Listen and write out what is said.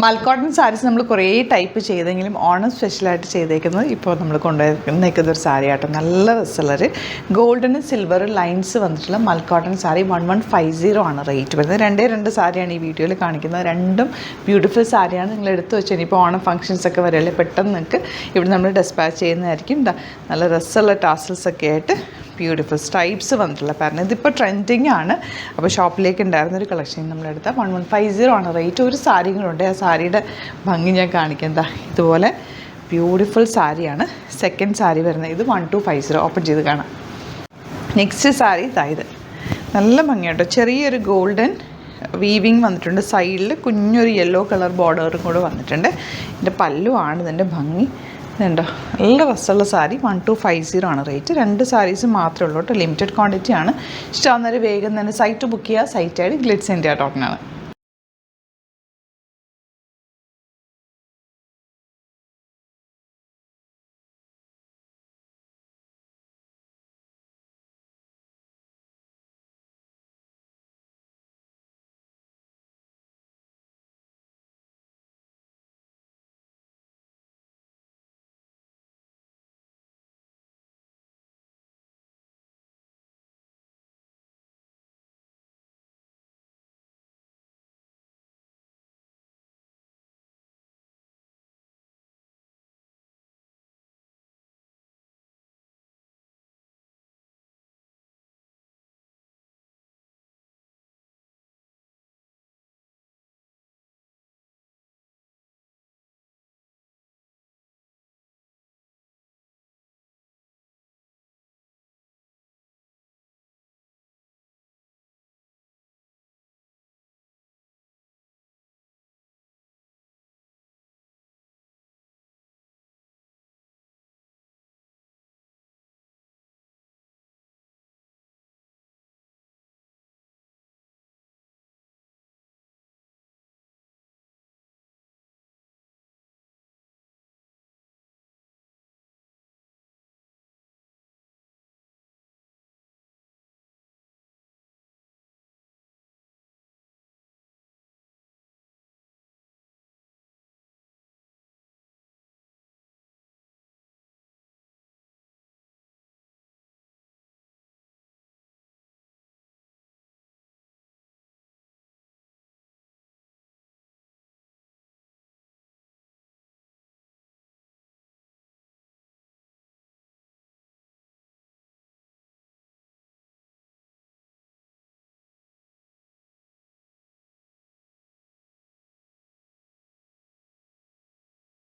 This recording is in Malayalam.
മൽക്കോട്ടൺ സാരീസ് നമ്മൾ കുറേ ടൈപ്പ് ചെയ്തെങ്കിലും ഓണം സ്പെഷ്യലായിട്ട് ചെയ്തേക്കുന്നത് ഇപ്പോൾ നമ്മൾ കൊണ്ടുവന്നിരിക്കുന്ന ഒരു സാരി ആട്ടോ. നല്ല രസമുള്ളൊരു ഗോൾഡനും സിൽവറും ലൈൻസ് വന്നിട്ടുള്ള മൽക്കോട്ടൺ സാരി 1150 ആണ് റേറ്റ് വരുന്നത്. രണ്ട് സാരിയാണ് ഈ വീഡിയോയിൽ കാണിക്കുന്നത്. രണ്ടും ബ്യൂട്ടിഫുൾ സാരിയാണ്. നിങ്ങൾ എടുത്തു വെച്ചാൽ ഇനിയിപ്പോൾ ഓണം ഫംഗ്ഷൻസൊക്കെ വരെയല്ലേ പെട്ടെന്ന് നിങ്ങൾക്ക് ഇവിടെ നമ്മൾ ഡെസ്പാച്ച് ചെയ്യുന്നതായിരിക്കും. നല്ല രസമുള്ള ടാസൽസൊക്കെ ആയിട്ട് ബ്യൂട്ടിഫുൾ സ്ട്രൈപ്സ് വന്നിട്ടുള്ള പാറ്റേൺ. ഇതിപ്പോൾ ട്രെൻഡിങ് ആണ്. അപ്പോൾ ഷോപ്പിലേക്ക് ഉണ്ടായിരുന്നൊരു കളക്ഷൻ നമ്മളെടുത്താൽ 1150 ആണ് റേറ്റ്. ഒരു സാരി കൂടെ ആ സാരിയുടെ ഭംഗി ഞാൻ കാണിക്കാം. എന്താ ഇതുപോലെ ബ്യൂട്ടിഫുൾ സാരിയാണ്. സെക്കൻഡ് സാരി വരുന്നത് ഇത് 1250 ഓപ്പൺ ചെയ്ത് കാണാം. നെക്സ്റ്റ് സാരി ഇതായത് നല്ല ഭംഗിയാട്ടോ. ചെറിയൊരു ഗോൾഡൻ വീവിങ് വന്നിട്ടുണ്ട്. സൈഡിൽ കുഞ്ഞൊരു യെല്ലോ കളർ ബോർഡറും കൂടെ വന്നിട്ടുണ്ട്. ഇതിൻ്റെ പല്ലുവാണ് ഇതിൻ്റെ ഭംഗി. ഇതുണ്ടോ നല്ല രസമുള്ള സാരി 1250 ആണ് റേറ്റ്. രണ്ട് സാരീസ് മാത്രമേ ഉള്ളൂ കേട്ടോ. ലിമിറ്റഡ് ക്വാണ്ടിറ്റി ആണ്. ഇഷ്ടമാവുന്നവർ വേഗം തന്നെ സൈറ്റ് ബുക്ക് ചെയ്യുക. Site I D Glitz India .com.